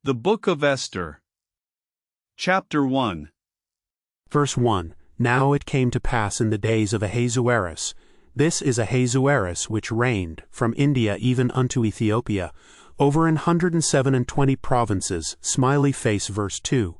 The Book of Esther. Chapter 1. Verse 1. Now it came to pass in the days of Ahasuerus. This is Ahasuerus which reigned, from India even unto Ethiopia, over 127 provinces, smiley face. Verse 2.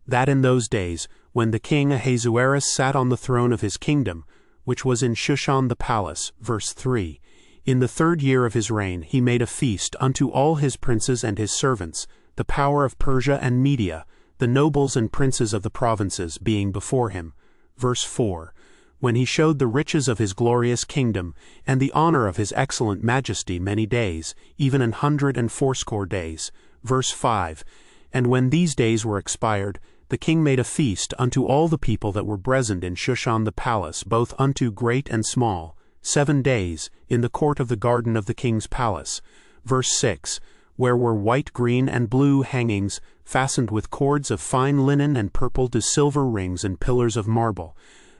That in those days, when the king Ahasuerus sat on the throne of his kingdom, which was in Shushan the palace. Verse 3. In the 3rd year of his reign he made a feast unto all his princes and his servants, the power of Persia and Media, the nobles and princes of the provinces being before him. Verse 4. When he showed the riches of his glorious kingdom, and the honor of his excellent majesty many days, even 180 days. Verse 5. And when these days were expired, the king made a feast unto all the people that were present in Shushan the palace, both unto great and small, 7 days, in the court of the garden of the king's palace. Verse 6. Where were white, green, and blue hangings, fastened with cords of fine linen and purple to silver rings and pillars of marble.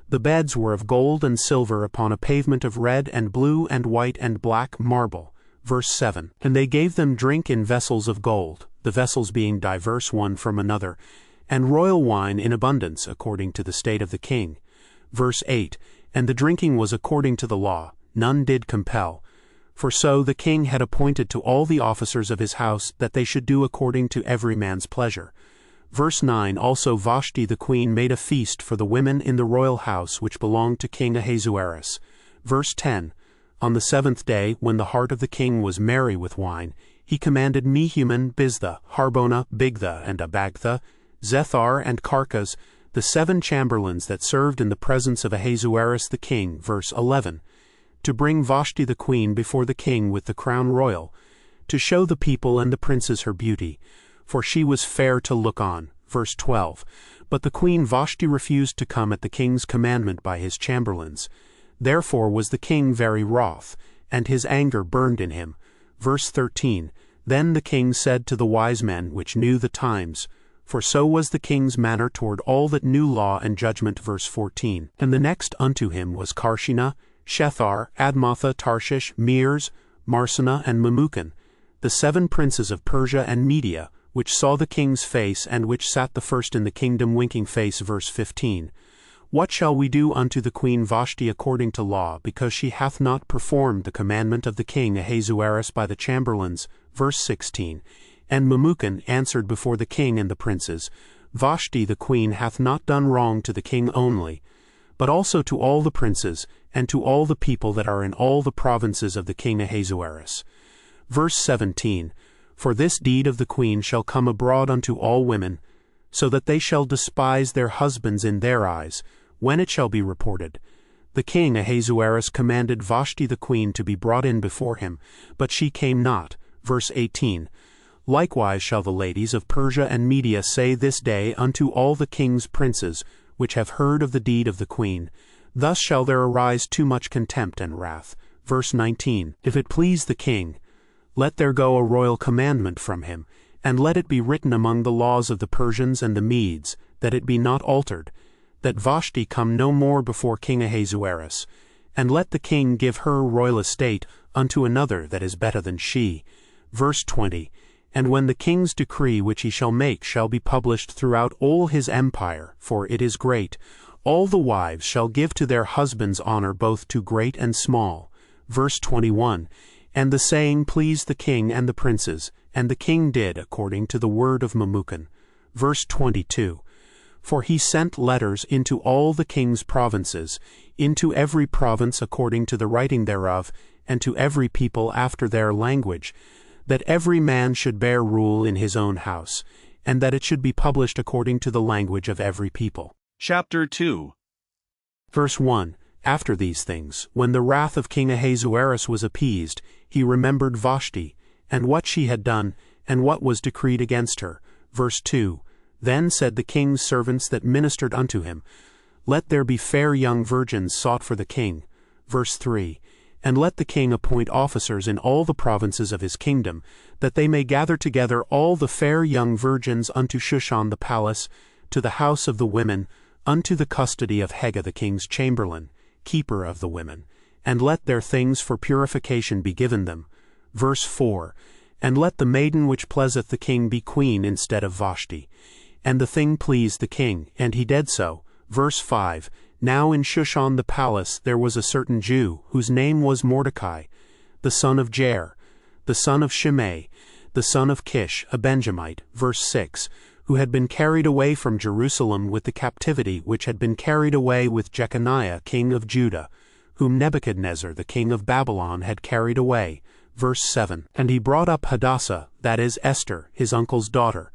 The beds were of gold and silver upon a pavement of red and blue and white and black marble. Verse 7. And they gave them drink in vessels of gold, the vessels being diverse one from another, and royal wine in abundance, according to the state of the king. Verse 8. And the drinking was according to the law, none did compel. For so the king had appointed to all the officers of his house that they should do according to every man's pleasure. Verse 9. Also Vashti the queen made a feast for the women in the royal house which belonged to King Ahasuerus. Verse 10. On the 7th day, when the heart of the king was merry with wine, he commanded Mehuman, Biztha, Harbona, Bigtha, and Abagtha, Zethar, and Carcas, the 7 chamberlains that served in the presence of Ahasuerus the king. Verse 11. To bring Vashti the queen before the king with the crown royal, to show the people and the princes her beauty, for she was fair to look on. Verse 12. But the queen Vashti refused to come at the king's commandment by his chamberlains. Therefore was the king very wroth, and his anger burned in him. Verse 13. Then the king said to the wise men which knew the times, for so was the king's manner toward all that knew law and judgment. Verse 14. And the next unto him was Carshena, Shethar, Admatha, Tarshish, Meres, Marsena, and Memucan, the 7 princes of Persia and Media, which saw the king's face, and which sat the first in the kingdom winking face. Verse 15. What shall we do unto the queen Vashti according to law, because she hath not performed the commandment of the king Ahasuerus by the chamberlains? Verse 16. And Memucan answered before the king and the princes, Vashti the queen hath not done wrong to the king only, but also to all the princes, and to all the people that are in all the provinces of the king Ahasuerus. Verse 17. For this deed of the queen shall come abroad unto all women, so that they shall despise their husbands in their eyes, when it shall be reported. The king Ahasuerus commanded Vashti the queen to be brought in before him, but she came not. Verse 18. Likewise shall the ladies of Persia and Media say this day unto all the king's princes, which have heard of the deed of the queen, thus shall there arise too much contempt and wrath. Verse 19. If it please the king, let there go a royal commandment from him, and let it be written among the laws of the Persians and the Medes, that it be not altered, that Vashti come no more before King Ahasuerus, and let the king give her royal estate unto another that is better than she. Verse 20. And when the king's decree which he shall make shall be published throughout all his empire, for it is great, all the wives shall give to their husbands honor both to great and small. Verse 21. And the saying pleased the king and the princes, and the king did according to the word of Memucan. Verse 22. For he sent letters into all the king's provinces, into every province according to the writing thereof, and to every people after their language, that every man should bear rule in his own house, and that it should be published according to the language of every people. Chapter 2. Verse 1. After these things, when the wrath of King Ahasuerus was appeased, he remembered Vashti, and what she had done, and what was decreed against her. Verse 2. Then said the king's servants that ministered unto him, Let there be fair young virgins sought for the king. Verse 3. And let the king appoint officers in all the provinces of his kingdom, that they may gather together all the fair young virgins unto Shushan the palace, to the house of the women, unto the custody of Hega the king's chamberlain, keeper of the women, and let their things for purification be given them. Verse 4. And let the maiden which pleaseth the king be queen instead of Vashti. And the thing pleased the king, and he did so. Verse 5. Now in Shushan the palace there was a certain Jew, whose name was Mordecai, the son of Jair, the son of Shimei, the son of Kish, a Benjamite. Verse 6. Who had been carried away from Jerusalem with the captivity which had been carried away with Jeconiah king of Judah, whom Nebuchadnezzar the king of Babylon had carried away. Verse 7. And he brought up Hadassah, that is Esther, his uncle's daughter,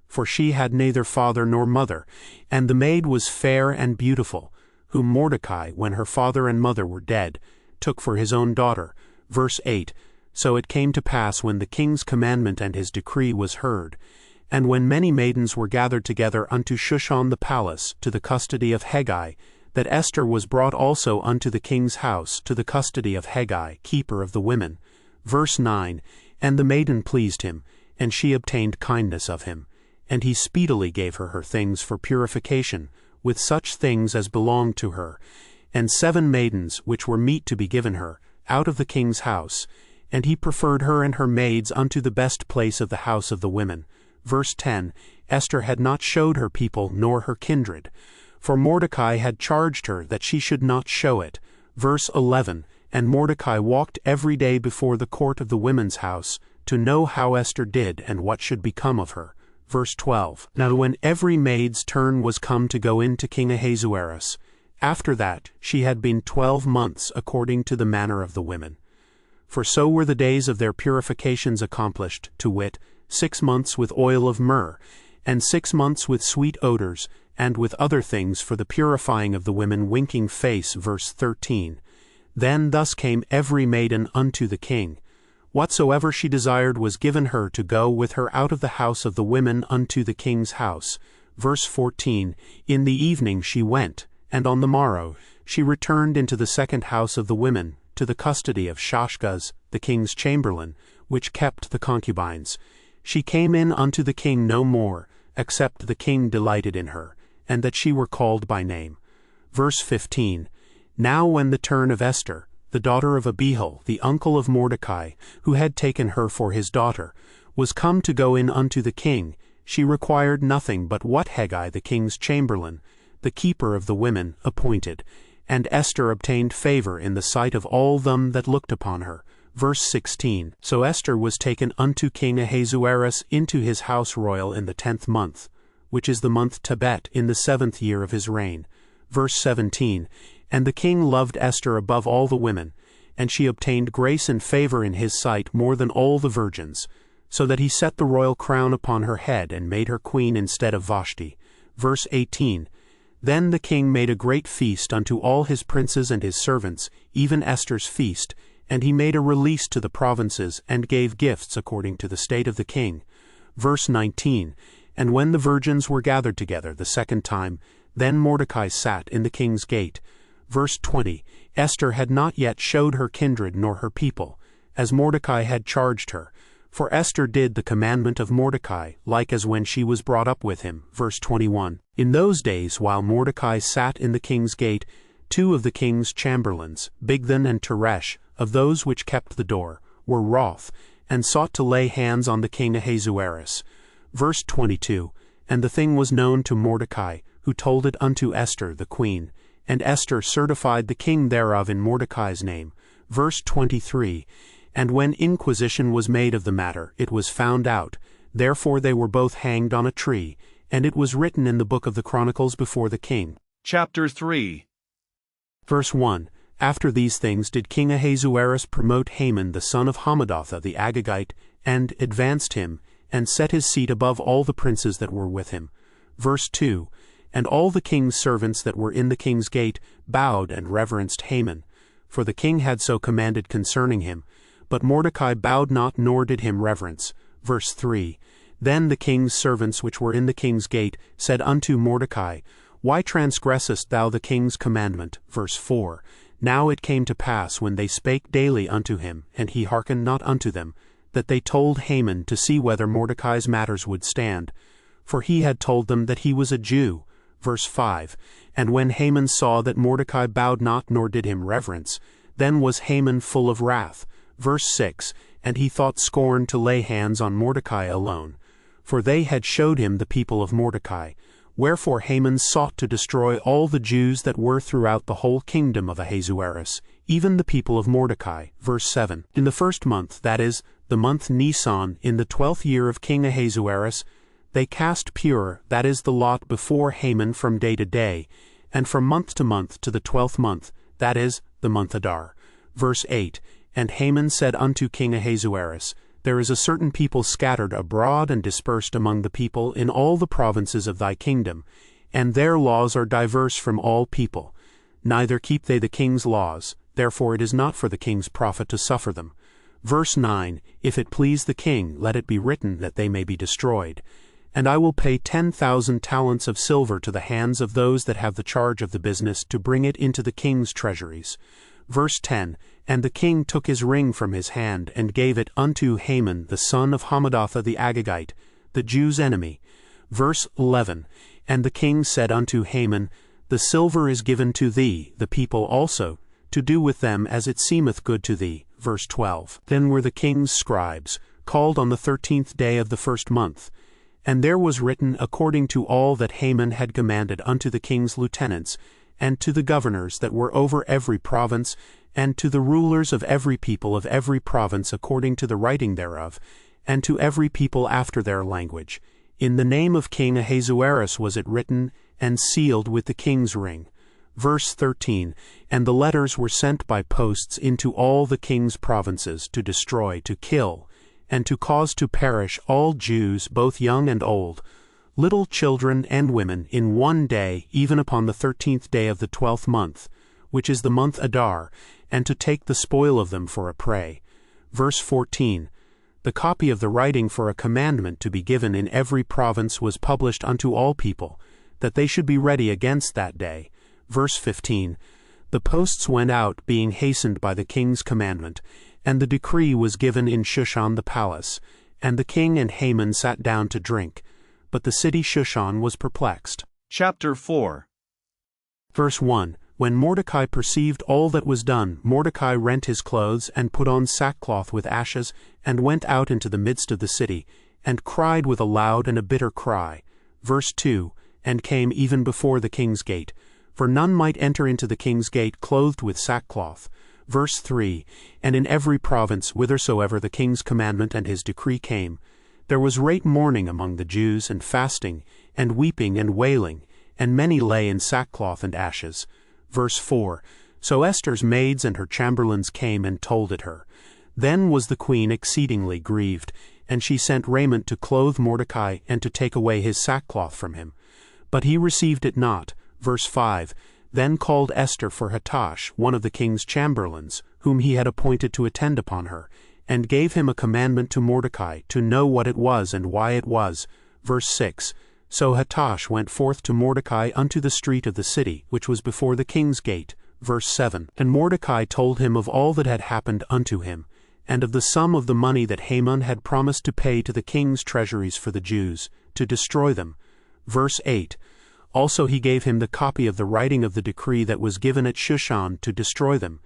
for she had neither father nor mother, and the maid was fair and beautiful, whom Mordecai, when her father and mother were dead, took for his own daughter. Verse 8. So it came to pass when the king's commandment and his decree was heard, and when many maidens were gathered together unto Shushan the palace, to the custody of Hegai, that Esther was brought also unto the king's house, to the custody of Hegai, keeper of the women. Verse 9. And the maiden pleased him, and she obtained kindness of him. And he speedily gave her things for purification, with such things as belonged to her, and 7 maidens which were meet to be given her, out of the king's house. And he preferred her and her maids unto the best place of the house of the women. Verse 10. Esther had not showed her people nor her kindred, for Mordecai had charged her that she should not show it. Verse 11. And Mordecai walked every day before the court of the women's house, to know how Esther did and what should become of her. Verse 12. Now when every maid's turn was come to go in to King Ahasuerus, after that she had been 12 months according to the manner of the women. For so were the days of their purifications accomplished, to wit, 6 months with oil of myrrh, and 6 months with sweet odors, and with other things for the purifying of the women winking face. Verse 13. Then thus came every maiden unto the king. Whatsoever she desired was given her to go with her out of the house of the women unto the king's house. Verse 14. In the evening she went, and on the morrow she returned into the second house of the women, to the custody of Shashgaz, the king's chamberlain, which kept the concubines. She came in unto the king no more, except the king delighted in her, and that she were called by name. Verse 15. Now when the turn of Esther, the daughter of Abihail, the uncle of Mordecai, who had taken her for his daughter, was come to go in unto the king, she required nothing but what Hegai the king's chamberlain, the keeper of the women, appointed, and Esther obtained favor in the sight of all them that looked upon her. Verse 16. So Esther was taken unto King Ahasuerus into his house royal in the 10th month, which is the month Tebet, in the 7th year of his reign. Verse 17. And the king loved Esther above all the women, and she obtained grace and favor in his sight more than all the virgins, so that he set the royal crown upon her head and made her queen instead of Vashti. Verse 18. Then the king made a great feast unto all his princes and his servants, even Esther's feast, and he made a release to the provinces, and gave gifts according to the state of the king. Verse 19. And when the virgins were gathered together the second time, then Mordecai sat in the king's gate. Verse 20. Esther had not yet showed her kindred nor her people, as Mordecai had charged her, for Esther did the commandment of Mordecai, like as when she was brought up with him. Verse 21. In those days, while Mordecai sat in the king's gate, 2 of the king's chamberlains, Bigthan and Teresh, of those which kept the door, were wroth, and sought to lay hands on the king Ahasuerus. Verse 22. And the thing was known to Mordecai, who told it unto Esther the queen, and Esther certified the king thereof in Mordecai's name. Verse 23. And when inquisition was made of the matter, it was found out. Therefore they were both hanged on a tree, and it was written in the book of the Chronicles before the king. Chapter 3. Verse 1. After these things did King Ahasuerus promote Haman the son of Hammedatha the Agagite, and advanced him, and set his seat above all the princes that were with him. Verse 2. And all the king's servants that were in the king's gate bowed and reverenced Haman, for the king had so commanded concerning him. But Mordecai bowed not, nor did him reverence. Verse 3. Then the king's servants which were in the king's gate said unto Mordecai, Why transgressest thou the king's commandment? Verse 4. Now it came to pass, when they spake daily unto him, and he hearkened not unto them, that they told Haman to see whether Mordecai's matters would stand. For he had told them that he was a Jew. Verse 5. And when Haman saw that Mordecai bowed not nor did him reverence, then was Haman full of wrath. Verse 6, And he thought scorn to lay hands on Mordecai alone, for they had showed him the people of Mordecai. Wherefore Haman sought to destroy all the Jews that were throughout the whole kingdom of Ahasuerus, even the people of Mordecai. Verse 7, In the first month, that is, the month Nisan, in the 12th year of King Ahasuerus, they cast pure, that is, the lot before Haman from day to day, and from month to month to the 12th month, that is, the month Adar. Verse 8, And Haman said unto King Ahasuerus, There is a certain people scattered abroad and dispersed among the people in all the provinces of thy kingdom, and their laws are diverse from all people. Neither keep they the king's laws, therefore it is not for the king's profit to suffer them. Verse 9, If it please the king, let it be written that they may be destroyed. And I will pay 10,000 talents of silver to the hands of those that have the charge of the business to bring it into the king's treasuries. Verse 10, And the king took his ring from his hand, and gave it unto Haman the son of Hammedatha the Agagite, the Jews' enemy. Verse 11, And the king said unto Haman, The silver is given to thee, the people also, to do with them as it seemeth good to thee. Verse 12, Then were the king's scribes called on the 13th day of the first month. And there was written according to all that Haman had commanded unto the king's lieutenants, and to the governors that were over every province, and to the rulers of every people of every province according to the writing thereof, and to every people after their language. In the name of King Ahasuerus was it written, and sealed with the king's ring. Verse 13, And the letters were sent by posts into all the king's provinces, to destroy, to kill, and to cause to perish all Jews, both young and old, little children and women, in one day, even upon the 13th day of the 12th month, which is the month Adar, and to take the spoil of them for a prey. Verse 14, The copy of the writing for a commandment to be given in every province was published unto all people, that they should be ready against that day. Verse 15, The posts went out, being hastened by the king's commandment, and the decree was given in Shushan the palace, and the king and Haman sat down to drink. But the city Shushan was perplexed. Chapter 4. Verse 1, When Mordecai perceived all that was done, Mordecai rent his clothes, and put on sackcloth with ashes, and went out into the midst of the city, and cried with a loud and a bitter cry. Verse 2, And came even before the king's gate, for none might enter into the king's gate clothed with sackcloth. Verse 3, And in every province, whithersoever the king's commandment and his decree came, there was great mourning among the Jews, and fasting, and weeping, and wailing, and many lay in sackcloth and ashes. Verse 4, So Esther's maids and her chamberlains came and told it her. Then was the queen exceedingly grieved, and she sent raiment to clothe Mordecai, and to take away his sackcloth from him. But he received it not. Verse 5, Then called Esther for Hattash, one of the king's chamberlains, whom he had appointed to attend upon her, and gave him a commandment to Mordecai, to know what it was and why it was. Verse 6, So Hattash went forth to Mordecai unto the street of the city, which was before the king's gate. Verse 7, And Mordecai told him of all that had happened unto him, and of the sum of the money that Haman had promised to pay to the king's treasuries for the Jews, to destroy them. Verse 8, Also he gave him the copy of the writing of the decree that was given at Shushan to destroy them,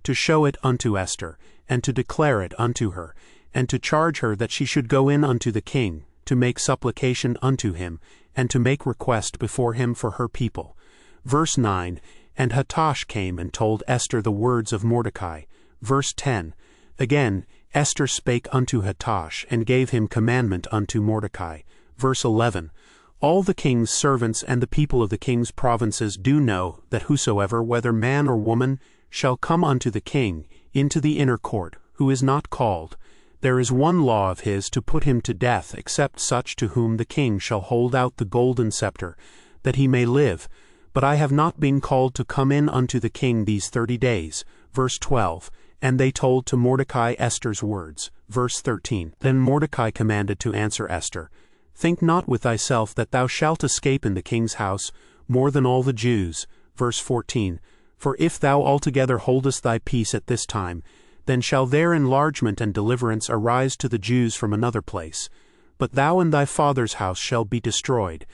to show it unto Esther, and to declare it unto her, and to charge her that she should go in unto the king, to make supplication unto him, and to make request before him for her people. Verse 9, And Hattash came and told Esther the words of Mordecai. Verse 10, Again Esther spake unto Hattash, and gave him commandment unto Mordecai. Verse 11, All the king's servants and the people of the king's provinces do know that whosoever, whether man or woman, shall come unto the king into the inner court, who is not called, there is one law of his to put him to death, except such to whom the king shall hold out the golden scepter, that he may live. But I have not been called to come in unto the king these 30 days. Verse 12, And they told to Mordecai Esther's words. Verse 13, Then Mordecai commanded to answer Esther, Think not with thyself that thou shalt escape in the king's house more than all the Jews. Verse 14, For if thou altogether holdest thy peace at this time, then shall their enlargement and deliverance arise to the Jews from another place. But thou and thy father's house shall be destroyed.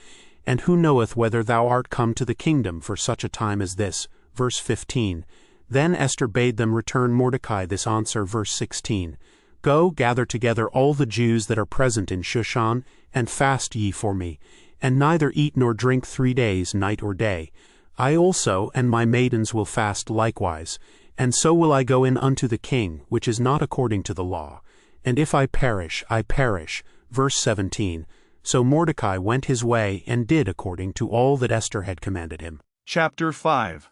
And who knoweth whether thou art come to the kingdom for such a time as this? Verse 15, Then Esther bade them return Mordecai this answer. Verse 16. Go, gather together all the Jews that are present in Shushan, and fast ye for me, and neither eat nor drink 3 days, night or day. I also and my maidens will fast likewise, and so will I go in unto the king, which is not according to the law. And if I perish, I perish. Verse 17. So Mordecai went his way and did according to all that Esther had commanded him. Chapter 5.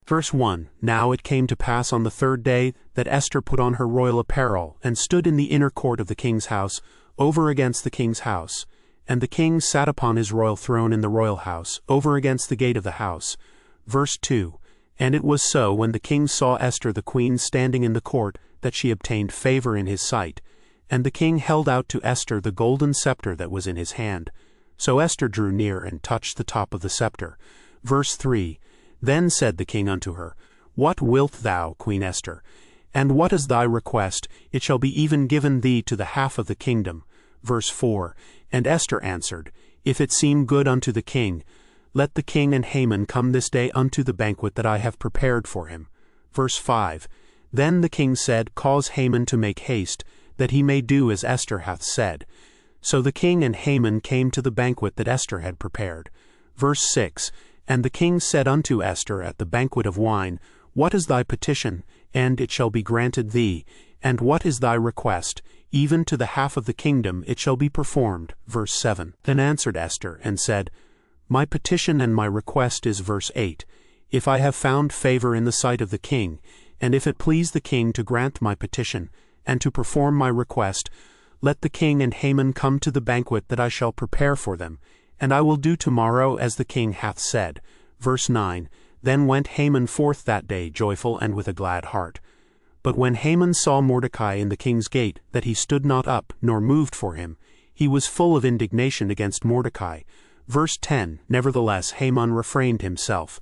Verse 1. Now it came to pass on the 3rd day that Esther put on her royal apparel, and stood in the inner court of the king's house, over against the king's house. And the king sat upon his royal throne in the royal house, over against the gate of the house. Verse 2. And it was so, when the king saw Esther the queen standing in the court, that she obtained favor in his sight. And the king held out to Esther the golden scepter that was in his hand. So Esther drew near and touched the top of the scepter. Verse 3. Then said the king unto her, What wilt thou, Queen Esther? And what is thy request? It shall be even given thee to the half of the kingdom. Verse 4. And Esther answered, If it seem good unto the king, let the king and Haman come this day unto the banquet that I have prepared for him. Verse 5. Then the king said, Cause Haman to make haste, that he may do as Esther hath said. So the king and Haman came to the banquet that Esther had prepared. Verse 6. And the king said unto Esther at the banquet of wine, What is thy petition? And it shall be granted thee. And what is thy request? Even to the half of the kingdom it shall be performed. Verse 7. Then answered Esther, and said, My petition and my request is, verse 8, If I have found favor in the sight of the king, and if it please the king to grant my petition, and to perform my request, let the king and Haman come to the banquet that I shall prepare for them, and I will do tomorrow as the king hath said. Verse 9. Then went Haman forth that day joyful and with a glad heart. But when Haman saw Mordecai in the king's gate, that he stood not up, nor moved for him, he was full of indignation against Mordecai. Verse 10. Nevertheless Haman refrained himself.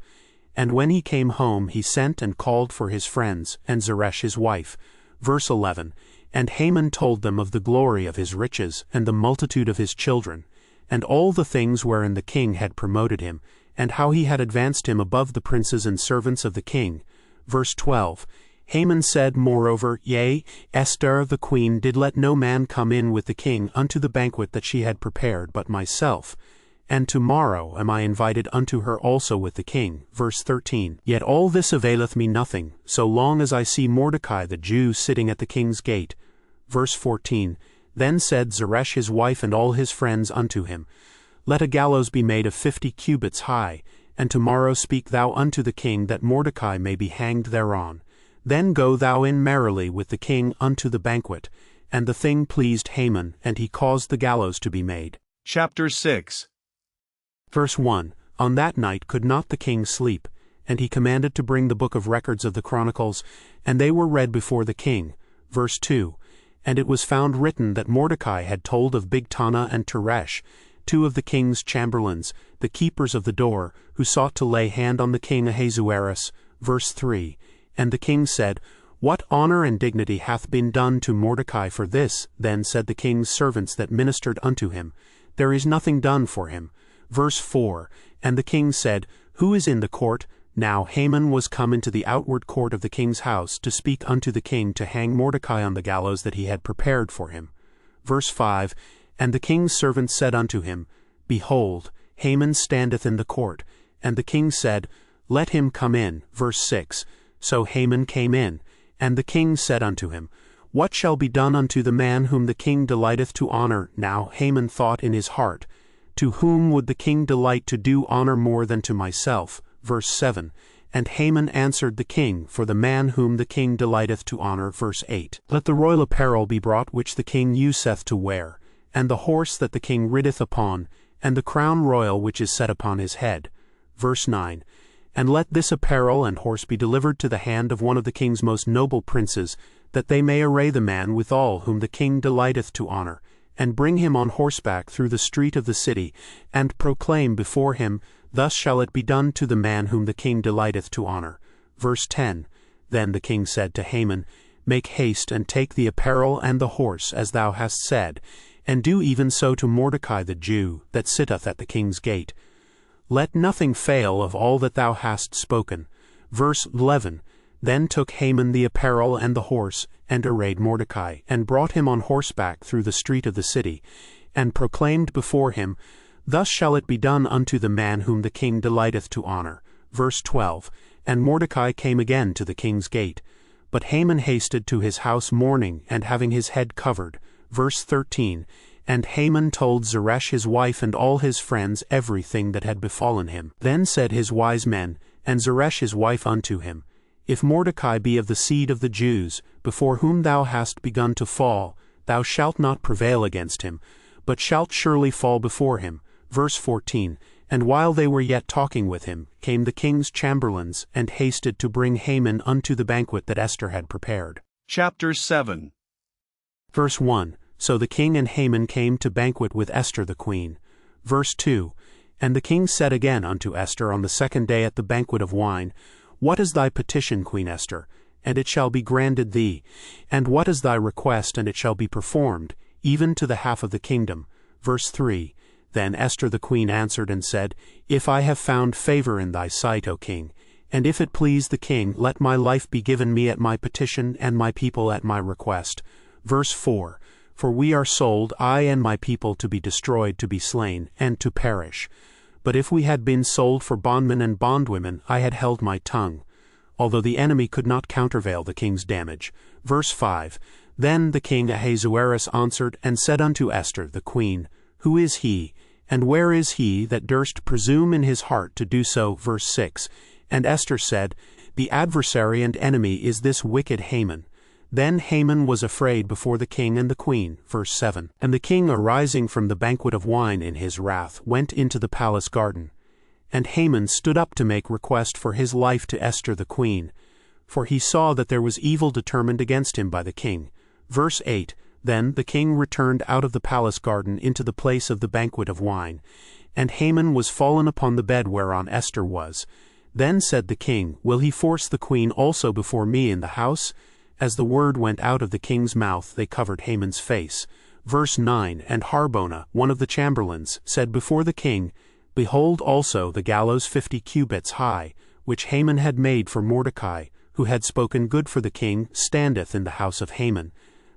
And when he came home, he sent and called for his friends, and Zeresh his wife. Verse 11. And Haman told them of the glory of his riches, and the multitude of his children, and all the things wherein the king had promoted him, and how he had advanced him above the princes and servants of the king. Verse 12. Haman said moreover, Yea, Esther the queen did let no man come in with the king unto the banquet that she had prepared but myself. And tomorrow am I invited unto her also with the king. Verse 13. Yet all this availeth me nothing, so long as I see Mordecai the Jew sitting at the king's gate. Verse 14. Then said Zeresh his wife and all his friends unto him, Let a gallows be made of 50 cubits high, and tomorrow speak thou unto the king that Mordecai may be hanged thereon. Then go thou in merrily with the king unto the banquet. And the thing pleased Haman, and he caused the gallows to be made. Chapter 6. Verse 1. On that night could not the king sleep, and he commanded to bring the book of records of the Chronicles, and they were read before the king. Verse 2. And it was found written that Mordecai had told of Bigtana and Teresh, 2 of the king's chamberlains, the keepers of the door, who sought to lay hand on the king Ahasuerus. Verse 3. And the king said, What honor and dignity hath been done to Mordecai for this? Then said the king's servants that ministered unto him, There is nothing done for him. Verse 4. And the king said, Who is in the court? Now Haman was come into the outward court of the king's house to speak unto the king to hang Mordecai on the gallows that he had prepared for him. Verse 5. And the king's servant said unto him, Behold, Haman standeth in the court. And the king said, Let him come in. Verse 6. So Haman came in, and the king said unto him, What shall be done unto the man whom the king delighteth to honor? Now Haman thought in his heart, To whom would the king delight to do honor more than to myself? Verse 7. And Haman answered the king, For the man whom the king delighteth to honor. Verse 8. Let the royal apparel be brought which the king useth to wear, and the horse that the king rideth upon, and the crown royal which is set upon his head. Verse 9. And let this apparel and horse be delivered to the hand of one of the king's most noble princes, that they may array the man withal whom the king delighteth to honor, and bring him on horseback through the street of the city, and proclaim before him, Thus shall it be done to the man whom the king delighteth to honor. Verse 10. Then the king said to Haman, Make haste, and take the apparel and the horse, as thou hast said, and do even so to Mordecai the Jew, that sitteth at the king's gate. Let nothing fail of all that thou hast spoken. Verse 11. Then took Haman the apparel and the horse, and arrayed Mordecai, and brought him on horseback through the street of the city, and proclaimed before him, Thus shall it be done unto the man whom the king delighteth to honor. Verse 12. And Mordecai came again to the king's gate. But Haman hasted to his house mourning, and having his head covered. Verse 13. And Haman told Zeresh his wife and all his friends everything that had befallen him. Then said his wise men, and Zeresh his wife unto him, If Mordecai be of the seed of the Jews, before whom thou hast begun to fall, thou shalt not prevail against him, but shalt surely fall before him. Verse 14. And while they were yet talking with him, came the king's chamberlains, and hasted to bring Haman unto the banquet that Esther had prepared. Chapter 7. Verse 1. So the king and Haman came to banquet with Esther the queen. Verse 2. And the king said again unto Esther on the second day at the banquet of wine, What is thy petition, Queen Esther? And it shall be granted thee. And what is thy request? And it shall be performed, even to the half of the kingdom. Verse 3. Then Esther the queen answered and said, If I have found favor in thy sight, O king, and if it please the king, let my life be given me at my petition, and my people at my request. Verse 4. For we are sold, I and my people, to be destroyed, to be slain, and to perish. But if we had been sold for bondmen and bondwomen, I had held my tongue, although the enemy could not countervail the king's damage. Verse 5. Then the king Ahasuerus answered and said unto Esther the queen, Who is he, and where is he that durst presume in his heart to do so? Verse 6. And Esther said, The adversary and enemy is this wicked Haman. Then Haman was afraid before the king and the queen. Verse 7. And the king, arising from the banquet of wine in his wrath, went into the palace garden. And Haman stood up to make request for his life to Esther the queen, for he saw that there was evil determined against him by the king. Verse 8. Then the king returned out of the palace garden into the place of the banquet of wine, and Haman was fallen upon the bed whereon Esther was. Then said the king, Will he force the queen also before me in the house? As the word went out of the king's mouth, they covered Haman's face. Verse 9. And Harbona, one of the chamberlains, said before the king, Behold also the gallows 50 cubits high, which Haman had made for Mordecai, who had spoken good for the king, standeth in the house of Haman.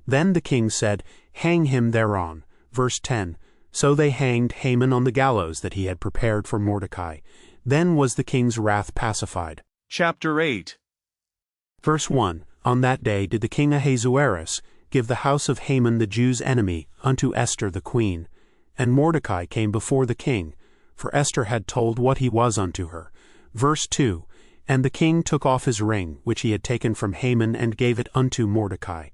Then the king said, Hang him thereon. Verse 10. So they hanged Haman on the gallows that he had prepared for Mordecai. Then was the king's wrath pacified. Chapter 8. Verse 1. On that day did the king Ahasuerus give the house of Haman the Jews' enemy unto Esther the queen. And Mordecai came before the king, for Esther had told what he was unto her. Verse 2. And the king took off his ring, which he had taken from Haman, and gave it unto Mordecai.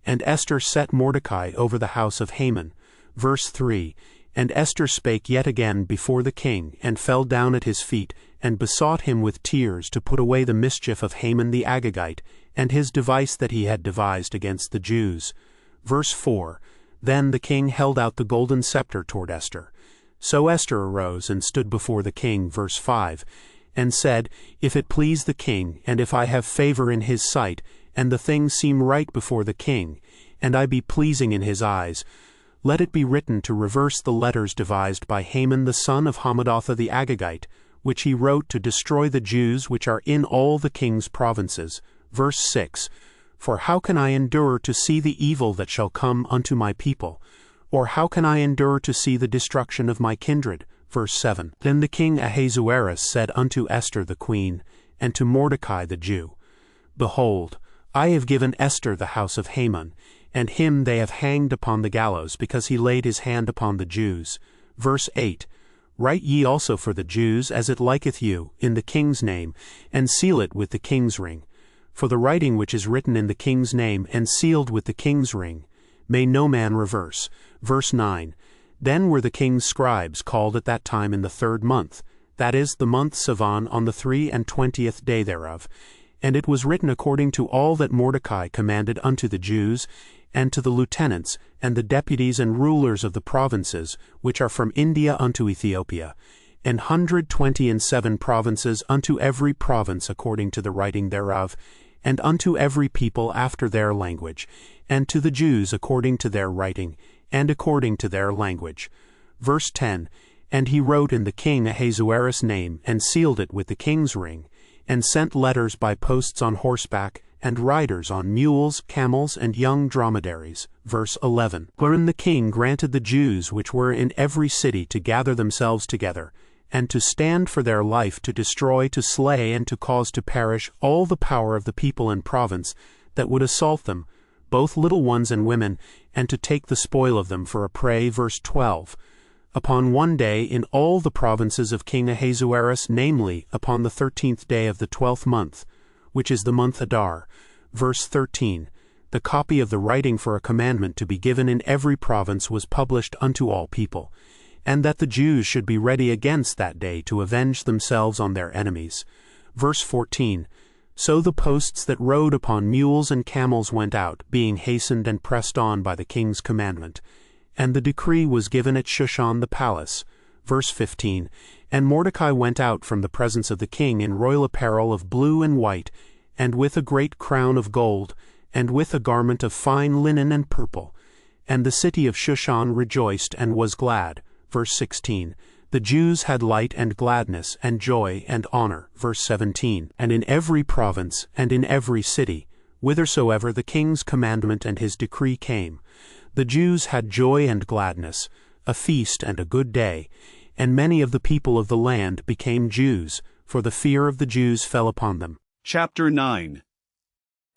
And Esther set Mordecai over the house of Haman. Verse 3. And Esther spake yet again before the king, and fell down at his feet, and besought him with tears to put away the mischief of Haman the Agagite, and his device that he had devised against the Jews. Verse 4. Then the king held out the golden scepter toward Esther. So Esther arose and stood before the king. Verse 5. And said, If it please the king, and if I have favor in his sight, and the thing seem right before the king, and I be pleasing in his eyes, let it be written to reverse the letters devised by Haman the son of Hammedatha the Agagite, which he wrote to destroy the Jews which are in all the king's provinces. Verse 6. For how can I endure to see the evil that shall come unto my people? Or how can I endure to see the destruction of my kindred? Verse 7. Then the king Ahasuerus said unto Esther the queen, and to Mordecai the Jew, Behold, I have given Esther the house of Haman, and him they have hanged upon the gallows, because he laid his hand upon the Jews. Verse 8. Write ye also for the Jews, as it liketh you, in the king's name, and seal it with the king's ring. For the writing which is written in the king's name, and sealed with the king's ring, may no man reverse. Verse 9. Then were the king's scribes called at that time in the 3rd month, that is, the month Sivan, on the 23 day thereof. And it was written according to all that Mordecai commanded unto the Jews, and to the lieutenants, and the deputies and rulers of the provinces, which are from India unto Ethiopia, 127 provinces, unto every province according to the writing thereof, and unto every people after their language, and to the Jews according to their writing, and according to their language. Verse 10. And he wrote in the king Ahasuerus' name, and sealed it with the king's ring, and sent letters by posts on horseback, and riders on mules, camels, and young dromedaries. Verse 11. Wherein the king granted the Jews which were in every city to gather themselves together, and to stand for their life, to destroy, to slay, and to cause to perish all the power of the people and province that would assault them, both little ones and women, and to take the spoil of them for a prey. Verse 12. Upon one day in all the provinces of King Ahasuerus, namely, upon the 13th day of the 12th month, which is the month Adar. Verse 13. The copy of the writing for a commandment to be given in every province was published unto all people, and that the Jews should be ready against that day to avenge themselves on their enemies. Verse 14. So the posts that rode upon mules and camels went out, being hastened and pressed on by the king's commandment. And the decree was given at Shushan the palace. Verse 15. And Mordecai went out from the presence of the king in royal apparel of blue and white, and with a great crown of gold, and with a garment of fine linen and purple. And the city of Shushan rejoiced and was glad. Verse 16. The Jews had light and gladness and joy and honor. Verse 17. And in every province and in every city, whithersoever the king's commandment and his decree came, the Jews had joy and gladness, a feast and a good day, and many of the people of the land became Jews, for the fear of the Jews fell upon them. Chapter 9.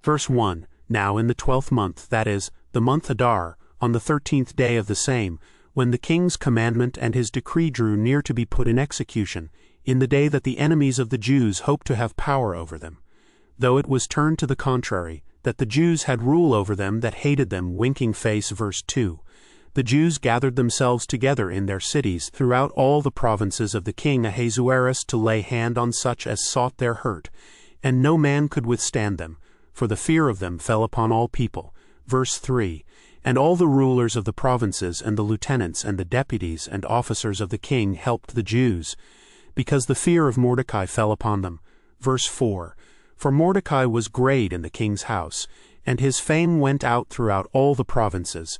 Verse 1. Now in the 12th month, that is, the month Adar, on the 13th day of the same, when the king's commandment and his decree drew near to be put in execution, in the day that the enemies of the Jews hoped to have power over them, though it was turned to the contrary, that the Jews had rule over them that hated them, winking face. Verse 2. The Jews gathered themselves together in their cities throughout all the provinces of the king Ahasuerus to lay hand on such as sought their hurt, and no man could withstand them, for the fear of them fell upon all people. Verse 3. And all the rulers of the provinces and the lieutenants and the deputies and officers of the king helped the Jews, because the fear of Mordecai fell upon them. Verse 4. For Mordecai was great in the king's house, and his fame went out throughout all the provinces.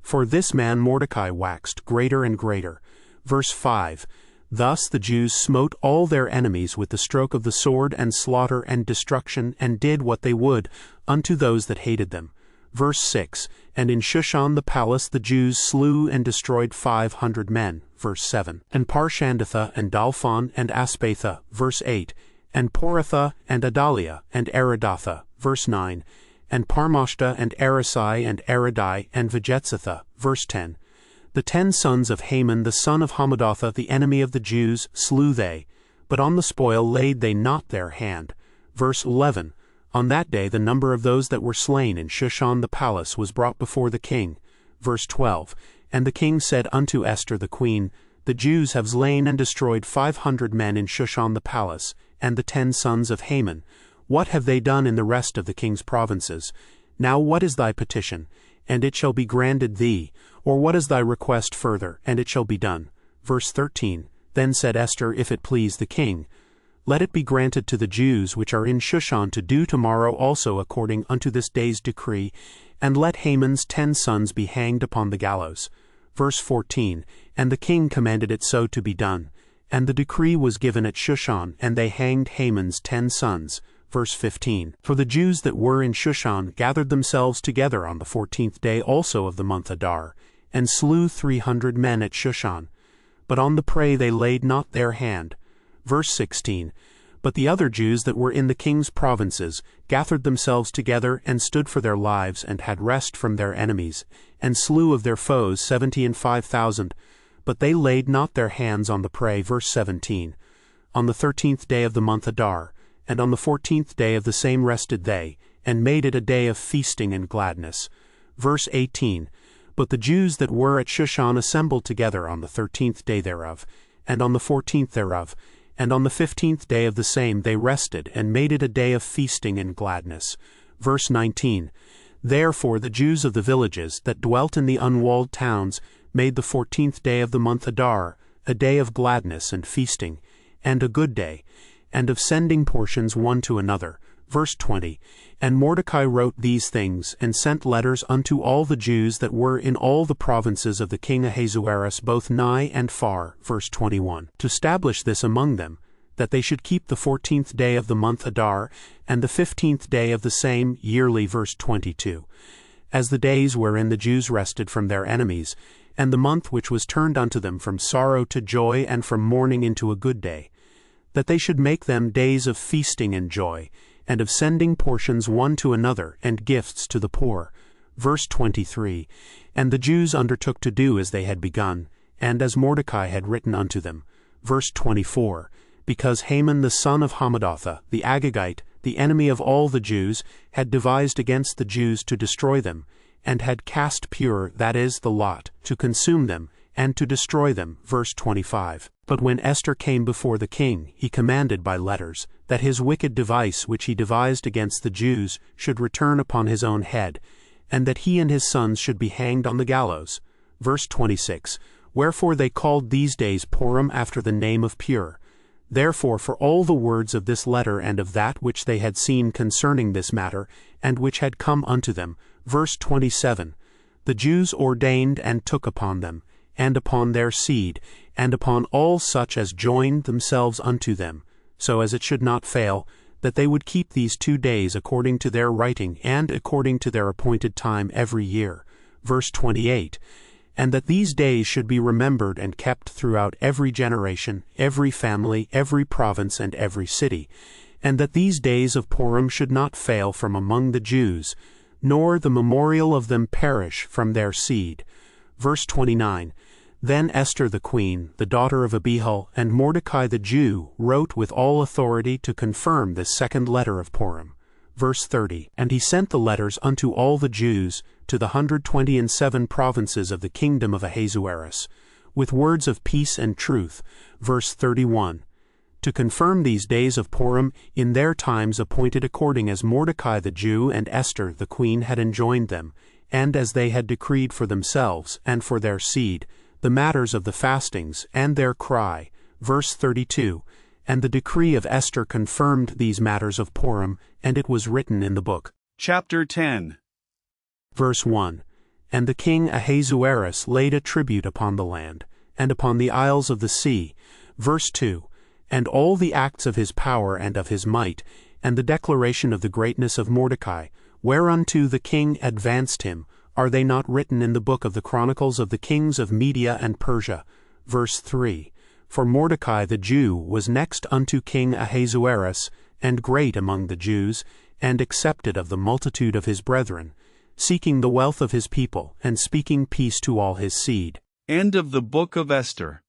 For this man Mordecai waxed greater and greater. Verse 5. Thus the Jews smote all their enemies with the stroke of the sword, and slaughter and destruction, and did what they would unto those that hated them. Verse 6. And in Shushan the palace the Jews slew and destroyed 500 men. Verse 7. And Parshandatha and Dalphon and Aspatha. Verse 8. And Poratha and Adalia and Aridatha. Verse 9. And Parmashta and Arasai and Aradai and Vijethatha. Verse 10. The 10 sons of Haman the son of Hammedatha, the enemy of the Jews, slew they, but on the spoil laid they not their hand. Verse 11. On that day the number of those that were slain in Shushan the palace was brought before the king. Verse 12. And the king said unto Esther the queen, The Jews have slain and destroyed 500 men in Shushan the palace, and the 10 sons of Haman. What have they done in the rest of the king's provinces? Now what is thy petition? And it shall be granted thee. Or what is thy request further? And it shall be done. Verse 13. Then said Esther, If it please the king, let it be granted to the Jews which are in Shushan to do tomorrow also according unto this day's decree, and let Haman's 10 sons be hanged upon the gallows. Verse 14. And the king commanded it so to be done. And the decree was given at Shushan, and they hanged Haman's 10 sons. Verse 15. For the Jews that were in Shushan gathered themselves together on the 14th day also of the month Adar, and slew 300 men at Shushan. But on the prey they laid not their hand. Verse 16. But the other Jews that were in the king's provinces gathered themselves together, and stood for their lives, and had rest from their enemies, and slew of their foes 75,000. But they laid not their hands on the prey. Verse 17. On the 13th day of the month Adar, and on the 14th day of the same rested they, and made it a day of feasting and gladness. Verse 18. But the Jews that were at Shushan assembled together on the 13th day thereof, and on the 14th thereof, and on the 15th day of the same they rested, and made it a day of feasting and gladness. Verse 19. Therefore the Jews of the villages that dwelt in the unwalled towns made the 14th day of the month Adar a day of gladness and feasting, and a good day, and of sending portions one to another. Verse 20. And Mordecai wrote these things, and sent letters unto all the Jews that were in all the provinces of the king Ahasuerus, both nigh and far. Verse 21. To establish this among them, that they should keep the 14th day of the month Adar, and the 15th day of the same yearly. Verse 22. As the days wherein the Jews rested from their enemies, and the month which was turned unto them from sorrow to joy, and from mourning into a good day, that they should make them days of feasting and joy, and of sending portions one to another, and gifts to the poor. Verse 23. And the Jews undertook to do as they had begun, and as Mordecai had written unto them. Verse 24. Because Haman the son of Hammedatha, the Agagite, the enemy of all the Jews, had devised against the Jews to destroy them, and had cast pure, that is, the lot, to consume them, and to destroy them. Verse 25. But when Esther came before the king, he commanded by letters, that his wicked device which he devised against the Jews should return upon his own head, and that he and his sons should be hanged on the gallows. Verse 26. Wherefore they called these days Purim after the name of Pure. Therefore for all the words of this letter and of that which they had seen concerning this matter, and which had come unto them. Verse 27. The Jews ordained and took upon them, and upon their seed, and upon all such as joined themselves unto them, so as it should not fail, that they would keep these 2 days according to their writing, and according to their appointed time every year. Verse 28. And that these days should be remembered and kept throughout every generation, every family, every province, and every city, and that these days of Purim should not fail from among the Jews, nor the memorial of them perish from their seed. Verse 29. Then Esther the queen, the daughter of Abihail, and Mordecai the Jew, wrote with all authority to confirm this second letter of Purim. Verse 30. And he sent the letters unto all the Jews, to the 127 provinces of the kingdom of Ahasuerus, with words of peace and truth. Verse 31. To confirm these days of Purim in their times appointed according as Mordecai the Jew and Esther the queen had enjoined them, and as they had decreed for themselves and for their seed, the matters of the fastings and their cry. Verse 32. And the decree of Esther confirmed these matters of Purim, and it was written in the book. Chapter 10. Verse 1. And the king Ahasuerus laid a tribute upon the land, and upon the isles of the sea. Verse 2. And all the acts of his power and of his might, and the declaration of the greatness of Mordecai, whereunto the king advanced him, are they not written in the book of the chronicles of the kings of Media and Persia? Verse 3. For Mordecai the Jew was next unto King Ahasuerus, and great among the Jews, and accepted of the multitude of his brethren, seeking the wealth of his people, and speaking peace to all his seed. End of the Book of Esther.